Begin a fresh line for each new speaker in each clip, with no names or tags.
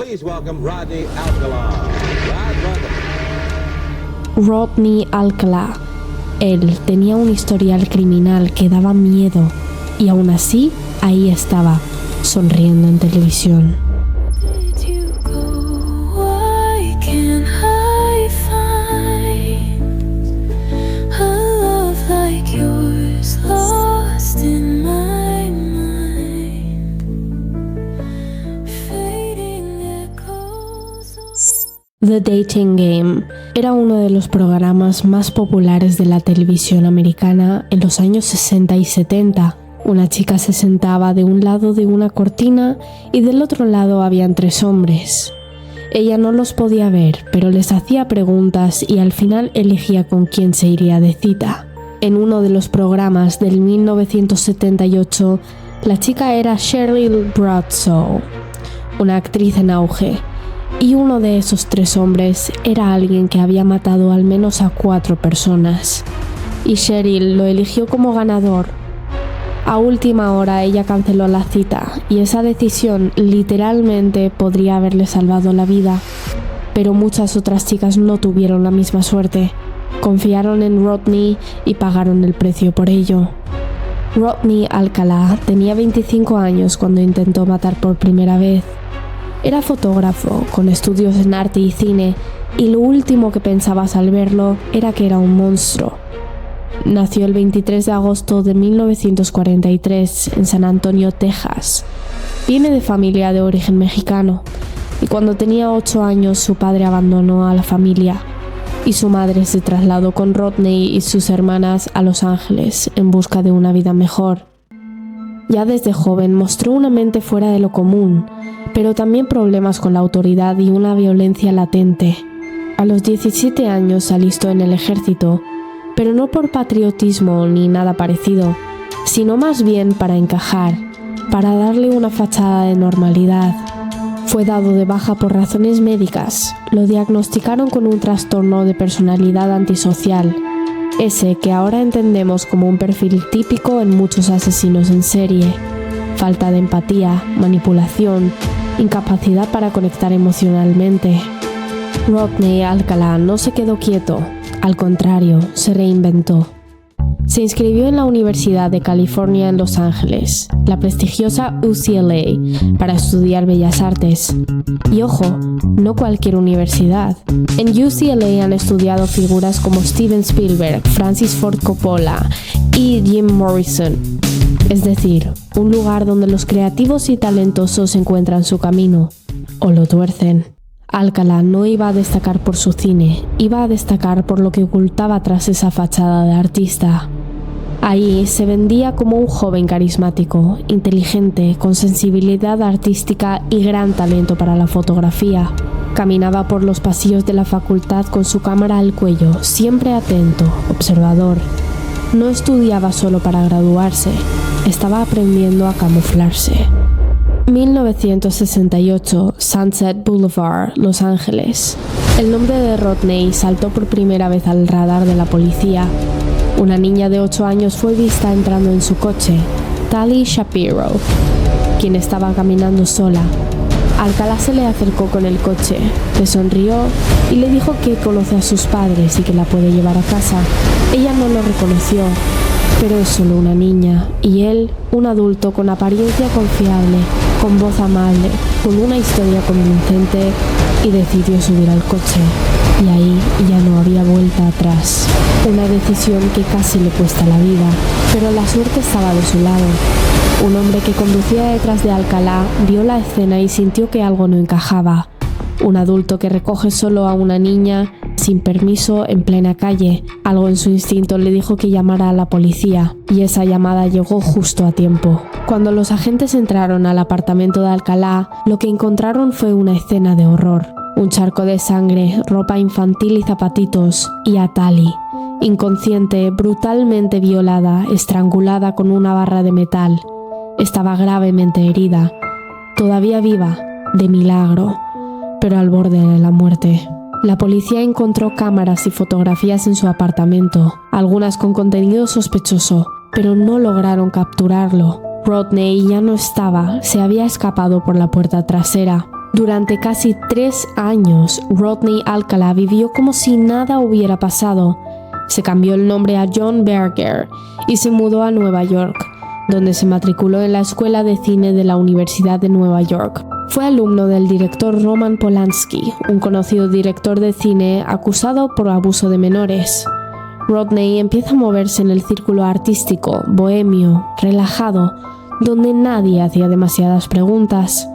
Please welcome Rodney Alcala.
Rodney Alcala. Él tenía un historial criminal que daba miedo y aún así ahí estaba, sonriendo en televisión. The Dating Game era uno de los programas más populares de la televisión americana en los años 60 y 70. Una chica se sentaba de un lado de una cortina y del otro lado habían 3 hombres. Ella no los podía ver, pero les hacía preguntas y al final elegía con quién se iría de cita. En uno de los programas del 1978, la chica era Cheryl Bradshaw, una actriz en auge. Y uno de esos 3 hombres era alguien que había matado al menos a 4 personas. Y Cheryl lo eligió como ganador. A última hora ella canceló la cita y esa decisión literalmente podría haberle salvado la vida. Pero muchas otras chicas no tuvieron la misma suerte. Confiaron en Rodney y pagaron el precio por ello. Rodney Alcala tenía 25 años cuando intentó matar por primera vez. Era fotógrafo, con estudios en arte y cine, y lo último que pensabas al verlo era que era un monstruo. Nació el 23 de agosto de 1943 en San Antonio, Texas. Viene de familia de origen mexicano, y cuando tenía 8 años su padre abandonó a la familia, y su madre se trasladó con Rodney y sus hermanas a Los Ángeles en busca de una vida mejor. Ya desde joven mostró una mente fuera de lo común, pero también problemas con la autoridad y una violencia latente. A los 17 años se alistó en el ejército, pero no por patriotismo ni nada parecido, sino más bien para encajar, para darle una fachada de normalidad. Fue dado de baja por razones médicas, lo diagnosticaron con un trastorno de personalidad antisocial, ese que ahora entendemos como un perfil típico en muchos asesinos en serie. Falta de empatía, manipulación, incapacidad para conectar emocionalmente. Rodney Alcala no se quedó quieto, al contrario, se reinventó. Se inscribió en la Universidad de California en Los Ángeles, la prestigiosa UCLA, para estudiar Bellas Artes. Y ojo, no cualquier universidad. En UCLA han estudiado figuras como Steven Spielberg, Francis Ford Coppola y Jim Morrison. Es decir, un lugar donde los creativos y talentosos encuentran su camino, o lo tuercen. Alcala no iba a destacar por su cine, iba a destacar por lo que ocultaba tras esa fachada de artista. Ahí se vendía como un joven carismático, inteligente, con sensibilidad artística y gran talento para la fotografía. Caminaba por los pasillos de la facultad con su cámara al cuello, siempre atento, observador. No estudiaba solo para graduarse, estaba aprendiendo a camuflarse. 1968, Sunset Boulevard, Los Ángeles. El nombre de Rodney saltó por primera vez al radar de la policía. Una niña de 8 años fue vista entrando en su coche, Tali Shapiro, quien estaba caminando sola. Alcala se le acercó con el coche, le sonrió y le dijo que conoce a sus padres y que la puede llevar a casa. Ella no lo reconoció, pero es solo una niña, y él, un adulto con apariencia confiable, con voz amable, con una historia convincente, y decidió subir al coche. Y ahí ya no había vuelta atrás. Una decisión que casi le cuesta la vida, pero la suerte estaba de su lado. Un hombre que conducía detrás de Alcala vio la escena y sintió que algo no encajaba. Un adulto que recoge solo a una niña, sin permiso, en plena calle. Algo en su instinto le dijo que llamara a la policía, y esa llamada llegó justo a tiempo. Cuando los agentes entraron al apartamento de Alcala, lo que encontraron fue una escena de horror. Un charco de sangre, ropa infantil y zapatitos, y a Tali, inconsciente, brutalmente violada, estrangulada con una barra de metal. Estaba gravemente herida, todavía viva, de milagro, pero al borde de la muerte. La policía encontró cámaras y fotografías en su apartamento, algunas con contenido sospechoso, pero no lograron capturarlo. Rodney ya no estaba, se había escapado por la puerta trasera. Durante casi 3 años, Rodney Alcala vivió como si nada hubiera pasado. Se cambió el nombre a John Berger y se mudó a Nueva York, donde se matriculó en la Escuela de Cine de la Universidad de Nueva York. Fue alumno del director Roman Polanski, un conocido director de cine acusado por abuso de menores. Rodney empieza a moverse en el círculo artístico, bohemio, relajado, donde nadie hacía demasiadas preguntas.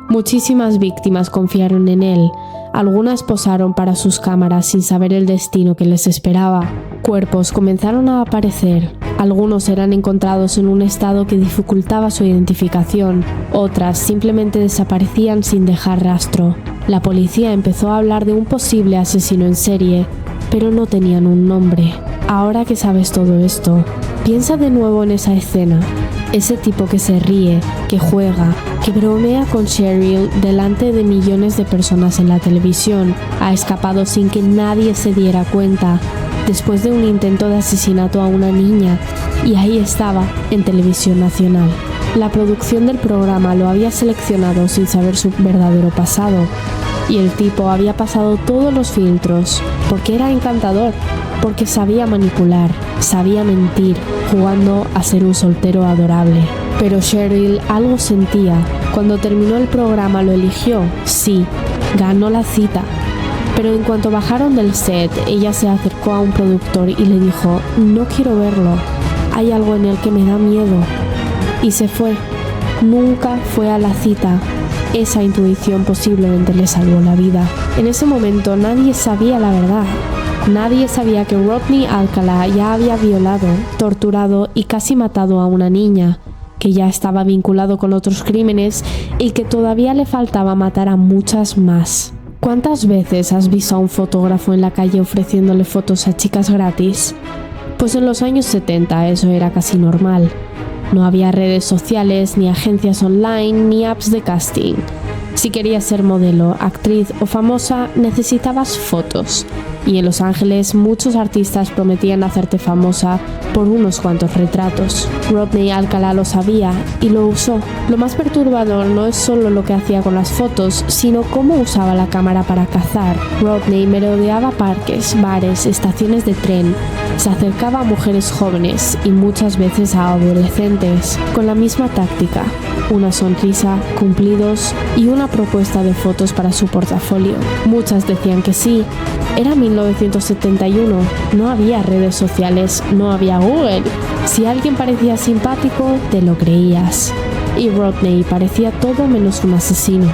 Muchísimas víctimas confiaron en él. Algunas posaron para sus cámaras sin saber el destino que les esperaba. Cuerpos comenzaron a aparecer. Algunos eran encontrados en un estado que dificultaba su identificación. Otras simplemente desaparecían sin dejar rastro. La policía empezó a hablar de un posible asesino en serie, pero no tenían un nombre. Ahora que sabes todo esto, piensa de nuevo en esa escena. Ese tipo que se ríe, que juega, que bromea con Cheryl delante de millones de personas en la televisión, ha escapado sin que nadie se diera cuenta, después de un intento de asesinato a una niña, y ahí estaba, en televisión nacional. La producción del programa lo había seleccionado sin saber su verdadero pasado, y el tipo había pasado todos los filtros, porque era encantador, porque sabía manipular, sabía mentir, jugando a ser un soltero adorable. Pero Cheryl algo sentía. Cuando terminó el programa lo eligió, sí, ganó la cita. Pero en cuanto bajaron del set, ella se acercó a un productor y le dijo: no quiero verlo, hay algo en él que me da miedo. Y se fue. Nunca fue a la cita. Esa intuición posiblemente le salvó la vida. En ese momento nadie sabía la verdad. Nadie sabía que Rodney Alcala ya había violado, torturado y casi matado a una niña, que ya estaba vinculado con otros crímenes y que todavía le faltaba matar a muchas más. ¿Cuántas veces has visto a un fotógrafo en la calle ofreciéndole fotos a chicas gratis? Pues en los años 70 eso era casi normal. No había redes sociales, ni agencias online, ni apps de casting. Si querías ser modelo, actriz o famosa, necesitabas fotos. Y en Los Ángeles muchos artistas prometían hacerte famosa por unos cuantos retratos. Rodney Alcala lo sabía y lo usó. Lo más perturbador no es solo lo que hacía con las fotos, sino cómo usaba la cámara para cazar. Rodney merodeaba parques, bares, estaciones de tren. Se acercaba a mujeres jóvenes y muchas veces a adolescentes, con la misma táctica: una sonrisa, cumplidos y una propuesta de fotos para su portafolio. Muchas decían que sí. Era 1971, no había redes sociales, no había Google. Si alguien parecía simpático, te lo creías. Y Rodney parecía todo menos un asesino.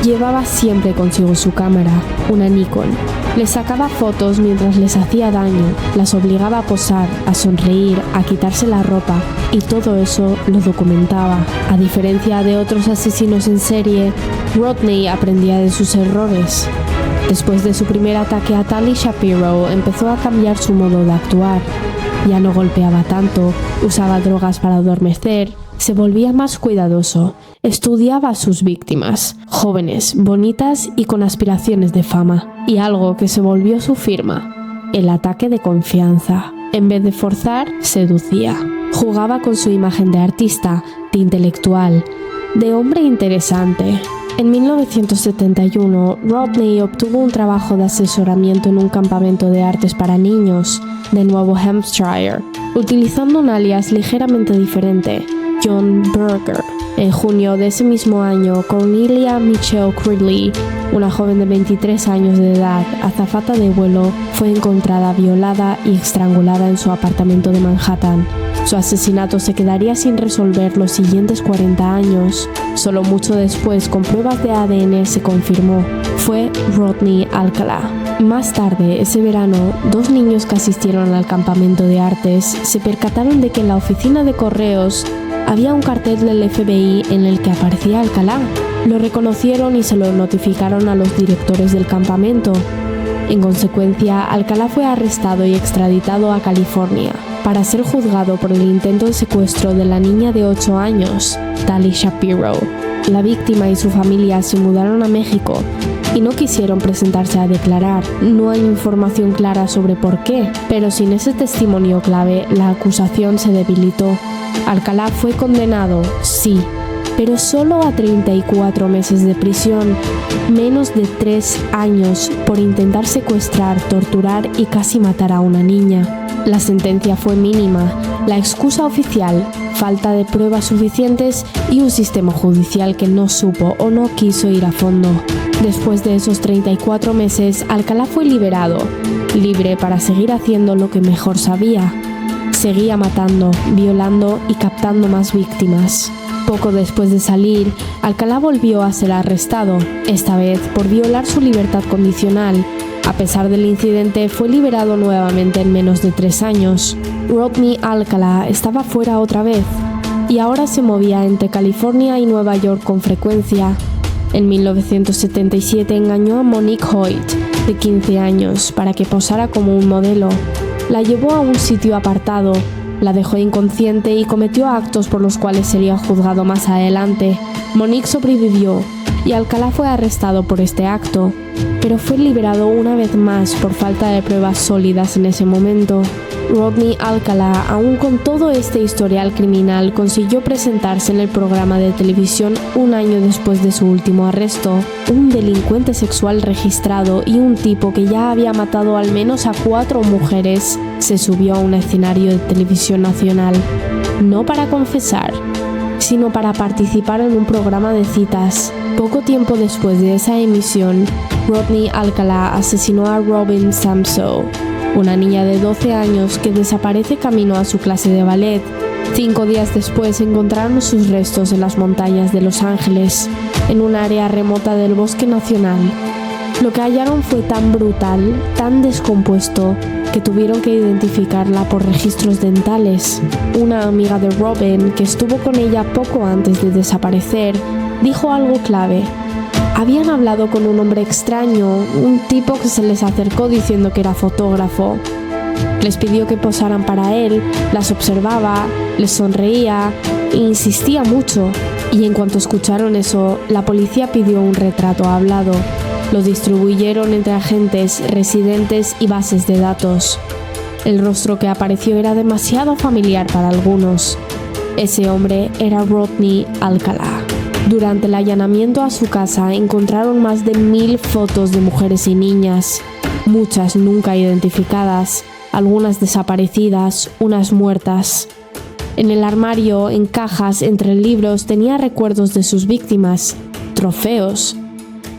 Llevaba siempre consigo su cámara, una Nikon. Les sacaba fotos mientras les hacía daño, las obligaba a posar, a sonreír, a quitarse la ropa, y todo eso lo documentaba. A diferencia de otros asesinos en serie, Rodney aprendía de sus errores. Después de su primer ataque a Tali Shapiro, empezó a cambiar su modo de actuar. Ya no golpeaba tanto, usaba drogas para adormecer, se volvía más cuidadoso, estudiaba a sus víctimas, jóvenes, bonitas y con aspiraciones de fama. Y algo que se volvió su firma: el ataque de confianza. En vez de forzar, seducía. Jugaba con su imagen de artista, de intelectual, de hombre interesante. En 1971, Rodney obtuvo un trabajo de asesoramiento en un campamento de artes para niños de Nuevo Hampshire, utilizando un alias ligeramente diferente: John Berger. En junio de ese mismo año, Cornelia Michelle Cridley, una joven de 23 años de edad, azafata de vuelo, fue encontrada violada y estrangulada en su apartamento de Manhattan. Su asesinato se quedaría sin resolver los siguientes 40 años. Solo mucho después, con pruebas de ADN, se confirmó: fue Rodney Alcala. Más tarde, ese verano, 2 niños que asistieron al campamento de artes se percataron de que en la oficina de correos había un cartel del FBI en el que aparecía Alcala. Lo reconocieron y se lo notificaron a los directores del campamento. En consecuencia, Alcala fue arrestado y extraditado a California para ser juzgado por el intento de secuestro de la niña de 8 años, Tali Shapiro. La víctima y su familia se mudaron a México y no quisieron presentarse a declarar. No hay información clara sobre por qué, pero sin ese testimonio clave, la acusación se debilitó. Alcala fue condenado, sí, pero solo a 34 meses de prisión, menos de 3 años por intentar secuestrar, torturar y casi matar a una niña. La sentencia fue mínima, la excusa oficial, falta de pruebas suficientes y un sistema judicial que no supo o no quiso ir a fondo. Después de esos 34 meses, Alcalá fue liberado, libre para seguir haciendo lo que mejor sabía. Seguía matando, violando y captando más víctimas. Poco después de salir, Alcalá volvió a ser arrestado, esta vez por violar su libertad condicional. A pesar del incidente, fue liberado nuevamente en menos de 3 años. Rodney Alcalá estaba fuera otra vez y ahora se movía entre California y Nueva York con frecuencia. En 1977 engañó a Monique Hoyt, de 15 años, para que posara como un modelo. La llevó a un sitio apartado, la dejó inconsciente y cometió actos por los cuales sería juzgado más adelante. Monique sobrevivió y Alcalá fue arrestado por este acto, pero fue liberado una vez más por falta de pruebas sólidas en ese momento. Rodney Alcalá, aún con todo este historial criminal, consiguió presentarse en el programa de televisión un año después de su último arresto. Un delincuente sexual registrado y un tipo que ya había matado al menos a 4 mujeres se subió a un escenario de televisión nacional, no para confesar, sino para participar en un programa de citas. Poco tiempo después de esa emisión, Rodney Alcalá asesinó a Robin Samsoe, una niña de 12 años que desaparece camino a su clase de ballet. 5 días después encontraron sus restos en las montañas de Los Ángeles, en un área remota del Bosque Nacional. Lo que hallaron fue tan brutal, tan descompuesto, que tuvieron que identificarla por registros dentales. Una amiga de Robin, que estuvo con ella poco antes de desaparecer, dijo algo clave. Habían hablado con un hombre extraño, un tipo que se les acercó diciendo que era fotógrafo. Les pidió que posaran para él, las observaba, les sonreía e insistía mucho. Y en cuanto escucharon eso, la policía pidió un retrato hablado. Lo distribuyeron entre agentes, residentes y bases de datos. El rostro que apareció era demasiado familiar para algunos. Ese hombre era Rodney Alcalá. Durante el allanamiento a su casa encontraron más de 1000 fotos de mujeres y niñas, muchas nunca identificadas, algunas desaparecidas, unas muertas. En el armario, en cajas, entre libros, tenía recuerdos de sus víctimas, trofeos,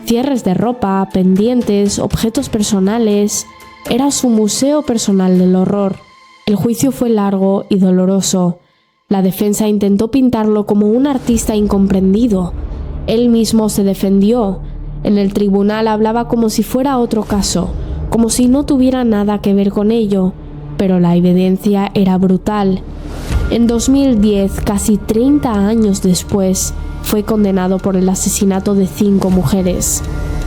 cierres de ropa, pendientes, objetos personales. Era su museo personal del horror. El juicio fue largo y doloroso. La defensa intentó pintarlo como un artista incomprendido. Él mismo se defendió. En el tribunal hablaba como si fuera otro caso, como si no tuviera nada que ver con ello, pero la evidencia era brutal. En 2010, casi 30 años después, fue condenado por el asesinato de 5 mujeres.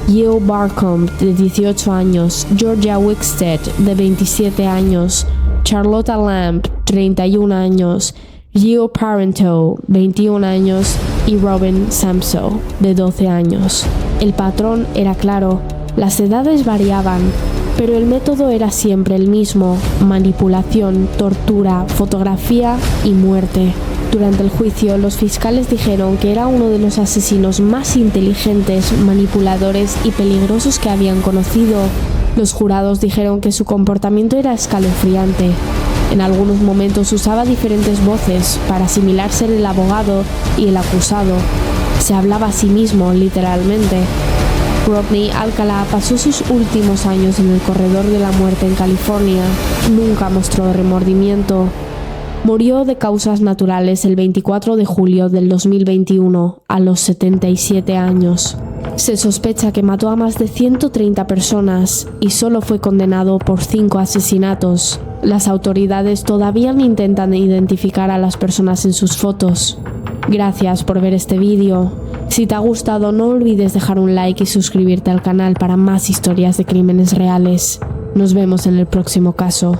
Jill Barcombe, de 18 años, Georgia Wickstead, de 27 años, Charlotta Lamb, 31 años, Jill Parenteau, 21 años, y Robin Samsoe, de 12 años. El patrón era claro, las edades variaban, pero el método era siempre el mismo: manipulación, tortura, fotografía y muerte. Durante el juicio, los fiscales dijeron que era uno de los asesinos más inteligentes, manipuladores y peligrosos que habían conocido. Los jurados dijeron que su comportamiento era escalofriante. En algunos momentos usaba diferentes voces para asimilar ser el abogado y el acusado. Se hablaba a sí mismo, literalmente. Rodney Alcalá pasó sus últimos años en el corredor de la muerte en California. Nunca mostró remordimiento. Murió de causas naturales el 24 de julio del 2021, a los 77 años. Se sospecha que mató a más de 130 personas y solo fue condenado por 5 asesinatos. Las autoridades todavía intentan identificar a las personas en sus fotos. Gracias por ver este vídeo. Si te ha gustado, no olvides dejar un like y suscribirte al canal para más historias de crímenes reales. Nos vemos en el próximo caso.